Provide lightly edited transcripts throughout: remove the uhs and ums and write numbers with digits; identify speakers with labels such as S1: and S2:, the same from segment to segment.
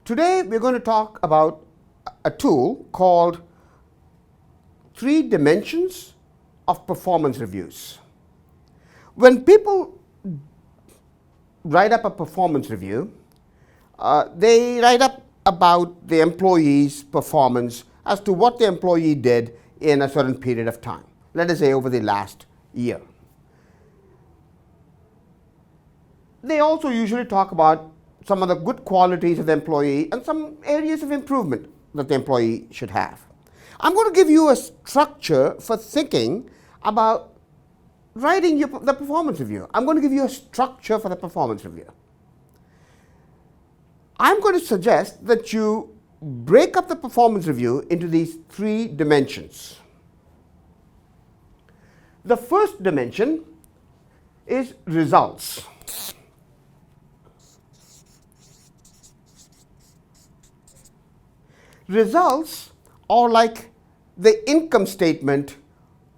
S1: Today we're going to talk about a tool called 3 dimensions of performance reviews. When people write up a performance review, they write up about the employee's performance as to what the employee did in a certain period of time, let us say over the last year. They also usually talk about some of the good qualities of the employee and some areas of improvement that the employee should have. I'm going to give you a structure for thinking about writing the performance review. I'm going to give you a structure for the performance review. I'm going to suggest that you break up the performance review into these 3 dimensions. The first dimension is results. Results are like the income statement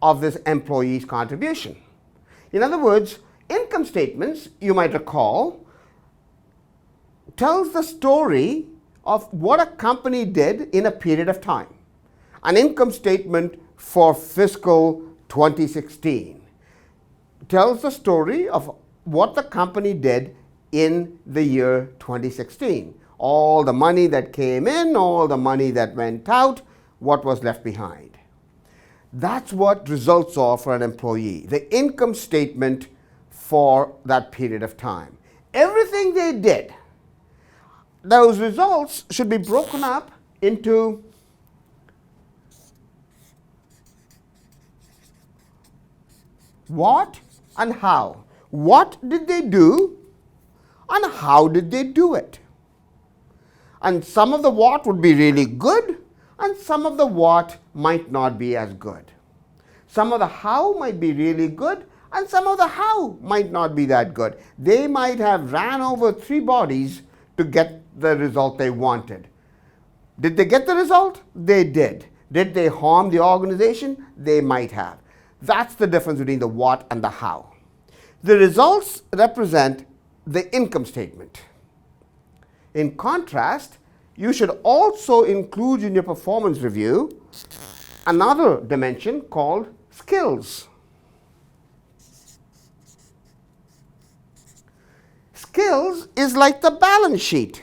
S1: of this employee's contribution. In other words, income statements, you might recall, tells the story of what a company did in a period of time. An income statement for fiscal 2016 tells the story of what the company did in the year 2016. All the money that came in, all the money that went out, what was left behind. That's what results are for an employee, the income statement for that period of time. Everything they did, those results should be broken up into what and how. What did they do and how did they do it? And some of the what would be really good and some of the what might not be as good. Some of the how might be really good and some of the how might not be that good. They might have ran over 3 bodies to get the result they wanted. Did they get the result? They did. Did they harm the organization? They might have. That's the difference between the what and the how. The results represent the income statement. In contrast, you should also include in your performance review another dimension called skills. Skills is like the balance sheet.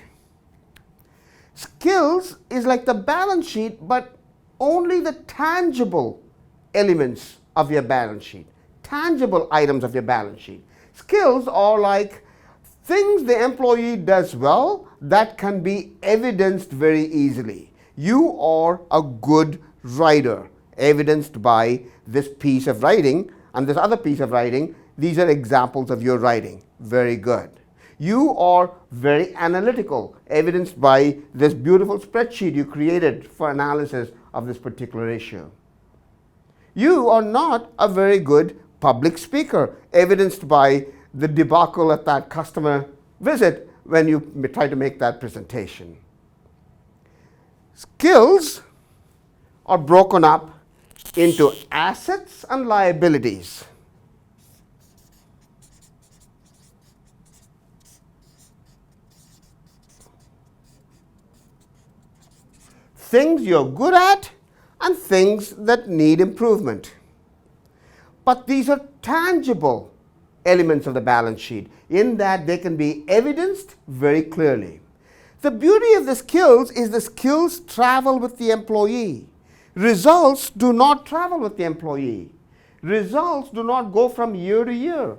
S1: Skills is like the balance sheet, but only the tangible elements of your balance sheet, tangible items of your balance sheet. Skills are like things the employee does well that can be evidenced very easily. You are a good writer, evidenced by this piece of writing and this other piece of writing. These are examples of your writing. Very good. You are very analytical, evidenced by this beautiful spreadsheet you created for analysis of this particular issue. You are not a very good public speaker, evidenced by the debacle at that customer visit when you try to make that presentation. Skills are broken up into assets and liabilities. Things you're good at and things that need improvement. But these are tangible elements of the balance sheet in that they can be evidenced very clearly. The beauty of the skills is the skills travel with the employee. Results do not travel with the employee. Results do not go from year to year.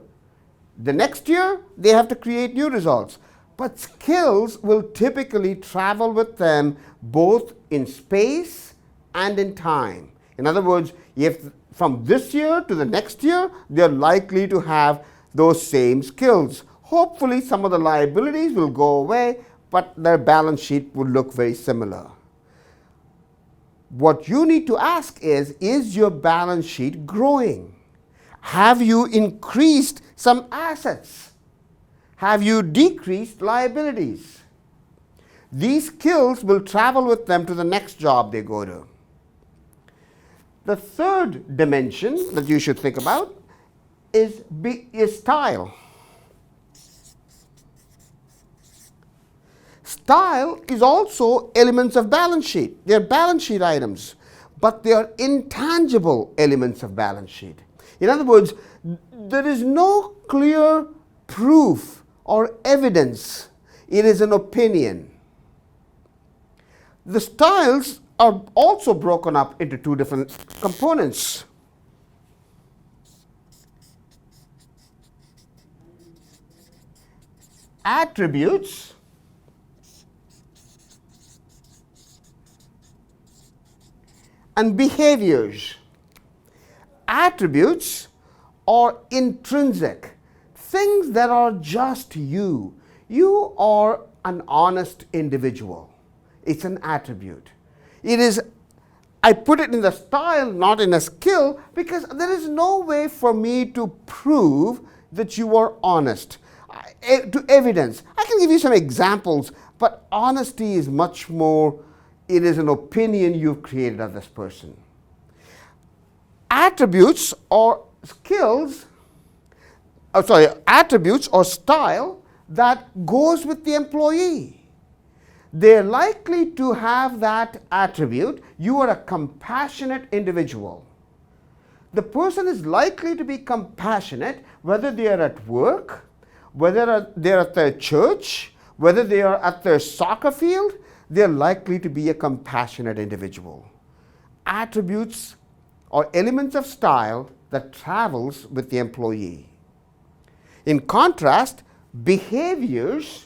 S1: The next year, they have to create new results. But skills will typically travel with them both in space and in time. In other words, if from this year to the next year, they're likely to have those same skills. Hopefully, some of the liabilities will go away, but their balance sheet would look very similar. What you need to ask is your balance sheet growing? Have you increased some assets? Have you decreased liabilities? These skills will travel with them to the next job they go to. The third dimension that you should think about is style. Style is also elements of balance sheet. They are balance sheet items, but they are intangible elements of balance sheet. In other words, there is no clear proof or evidence. It is an opinion. The styles are also broken up into two different components. Attributes and behaviors. Attributes are intrinsic, things that are just you. You are an honest individual. It's an attribute. It is, I put it in the style, not in a skill, because there is no way for me to prove that you are honest. To evidence, I can give you some examples, but honesty is much more, it is an opinion you've created of this person. Attributes or skills, attributes or style that goes with the employee. They're likely to have that attribute. You are a compassionate individual. The person is likely to be compassionate whether they are at work, whether they're at their church, whether they are at their soccer field, they're likely to be a compassionate individual. Attributes or elements of style that travels with the employee. In contrast, behaviors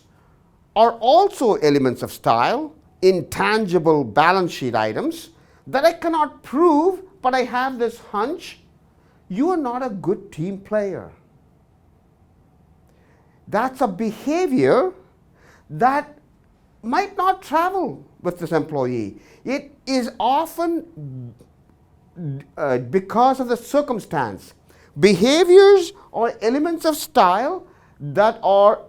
S1: are also elements of style, intangible balance sheet items that I cannot prove, but I have this hunch. You are not a good team player. That's a behavior that might not travel with this employee. It is often because of the circumstance. Behaviors are elements of style that are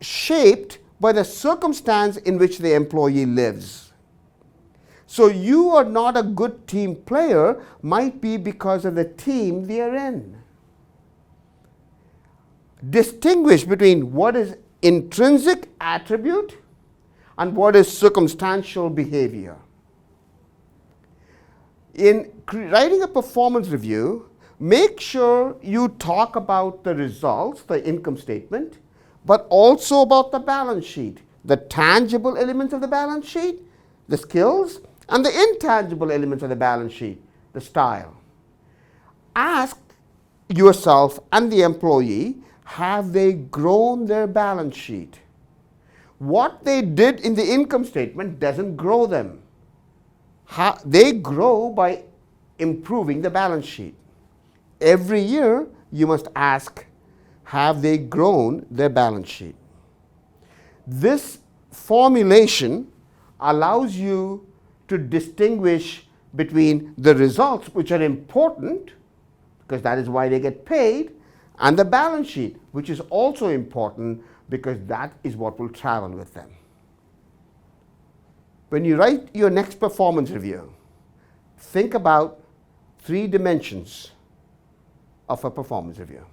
S1: shaped by the circumstance in which the employee lives. So you are not a good team player might be because of the team they are in. Distinguish between what is intrinsic attribute and what is circumstantial behavior. In writing a performance review, make sure you talk about the results, the income statement, but also about the balance sheet, the tangible elements of the balance sheet, the skills, and the intangible elements of the balance sheet, the style. Ask yourself and the employee, have they grown their balance sheet? What they did in the income statement doesn't grow them. They grow by improving the balance sheet. Every year you must ask, have they grown their balance sheet? This formulation allows you to distinguish between the results, which are important, because that is why they get paid, and the balance sheet, which is also important because that is what will travel with them. When you write your next performance review, think about 3 dimensions of a performance review.